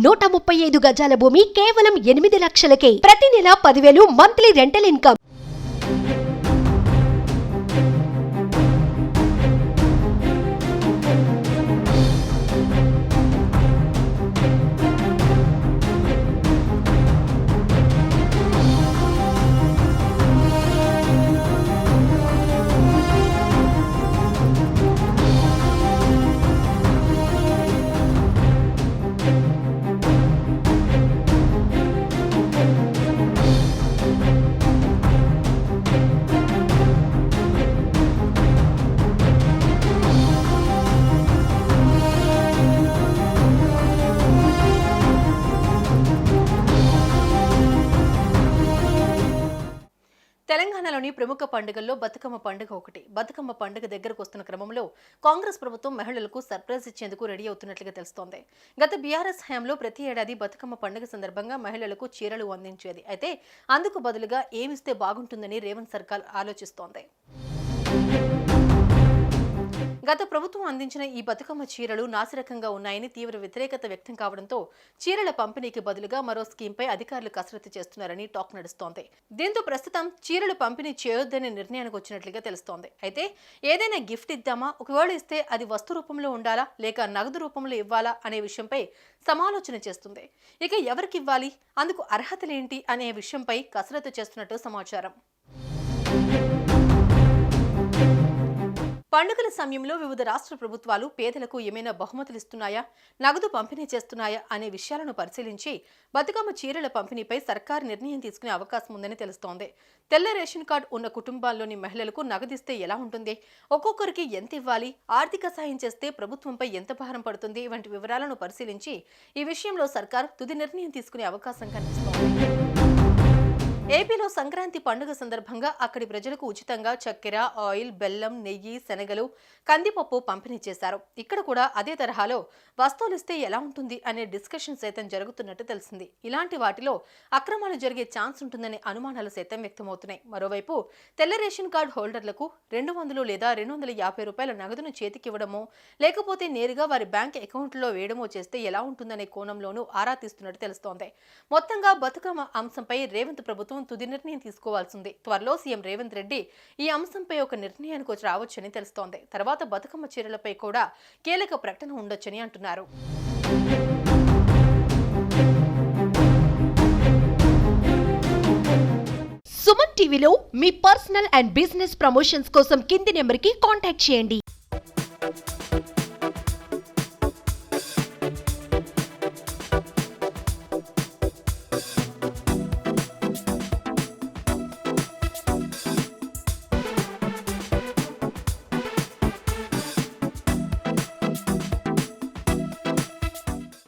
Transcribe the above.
135 గజాల భూమి కేవలం 8 లక్షలకే. ప్రతి నెల 10,000 మంత్లీ రెంటల్ ఇన్కమ్. తెలంగాణలోని ప్రముఖ పండుగల్లో బతుకమ్మ పండుగ ఒకటి. బతుకమ్మ పండుగ దగ్గరకు వస్తున్న క్రమంలో కాంగ్రెస్ ప్రభుత్వం మహిళలకు సర్ప్రైజ్ ఇచ్చేందుకు రెడీ అవుతున్నట్లుగా తెలుస్తోంది. గత బీఆర్ఎస్ హయాంలో ప్రతి ఏడాది బతుకమ్మ పండుగ సందర్భంగా మహిళలకు చీరలు అందించేది. అయితే అందుకు బదులుగా ఏమిస్తే బాగుంటుందని రేవంత్ సర్కార్ ఆలోచిస్తోంది. గత ప్రభుత్వం అందించిన ఈ బతుకమ్మ చీరలు నాసిరకంగా ఉన్నాయని తీవ్ర వ్యతిరేకత వ్యక్తం కావడంతో చీరల పంపిణీకి బదులుగా మరో స్కీంపై అధికారులు కసరత్తు చేస్తున్నారని టాక్ నడుస్తోంది. దీంతో ప్రస్తుతం చీరలు పంపిణీ చేయొద్దనే నిర్ణయానికి వచ్చినట్లుగా తెలుస్తోంది. అయితే ఏదైనా గిఫ్ట్ ఇద్దామా, ఒకవేళ ఇస్తే అది వస్తు రూపంలో ఉండాలా లేక నగదు రూపంలో ఇవ్వాలా అనే విషయంపై సమాలోచన చేస్తుంది. ఇక ఎవరికి ఇవ్వాలి, అందుకు అర్హతలేంటి అనే విషయంపై కసరత్తు చేస్తున్నట్టు సమాచారం. పండుగల సమయంలో వివిధ రాష్ట్ర ప్రభుత్వాలు పేదలకు ఏమైనా బహుమతులు ఇస్తున్నాయా, నగదు పంపిణీ చేస్తున్నాయా అనే విషయాలను పరిశీలించి బతుకమ్మ చీరల పంపిణీపై సర్కారు నిర్ణయం తీసుకునే అవకాశం ఉందని తెలుస్తోంది. తెల్ల రేషన్ కార్డు ఉన్న కుటుంబాల్లోని మహిళలకు నగదిస్తే ఎలా ఉంటుంది, ఒక్కొక్కరికి ఎంత ఇవ్వాలి, ఆర్థిక సాయం చేస్తే ప్రభుత్వంపై ఎంత భారం పడుతుంది వంటి వివరాలను పరిశీలించి ఈ విషయంలో సర్కారు తుది నిర్ణయం తీసుకునే అవకాశం కనిపిస్తోంది. ఏపీలో సంక్రాంతి పండుగ సందర్భంగా అక్కడి ప్రజలకు ఉచితంగా చక్కెర, ఆయిల్, బెల్లం, నెయ్యి, శనగలు, కందిపప్పు పంపిణీ చేశారు. ఇక్కడ కూడా అదే తరహాలో వస్తువులు ఇస్తే ఎలా ఉంటుంది అనే డిస్కషన్ సైతం జరుగుతున్నట్టు తెలిసింది. ఇలాంటి వాటిలో అక్రమాలు జరిగే ఛాన్స్ ఉంటుందనే అనుమానాలు సైతం వ్యక్తమవుతున్నాయి. మరోవైపు తెల్ల రేషన్ కార్డు హోల్డర్లకు 200 లేదా 250 రూపాయల నగదును చేతికివ్వడమో లేకపోతే నేరుగా వారి బ్యాంక్ అకౌంట్లో వేయడమో చేస్తే ఎలా ఉంటుందనే కోణంలోనూ ఆరా తీస్తున్నట్టు తెలుస్తోంది. మొత్తంగా బతుకమ్మ అంశంపై రేవంత్ ప్రభుత్వం తుది నిర్ణయం తీసుకోవాల్సింది. త్వరలో సీఎం రేవంత్ రెడ్డి ఈ అంశంపై ఒక నిర్ణయానికి రావచ్చని తెలుస్తోంది. తర్వాత బతుకమ్మ చీరలపై కూడా కీలక ప్రకటన ఉండొచ్చని అంటున్నారు. సుమన్ టీవీలో మీ పర్సనల్ అండ్ బిజినెస్ ప్రమోషన్స్ కోసం కింది నెంబర్కి కాంటాక్ట్ చేయండి.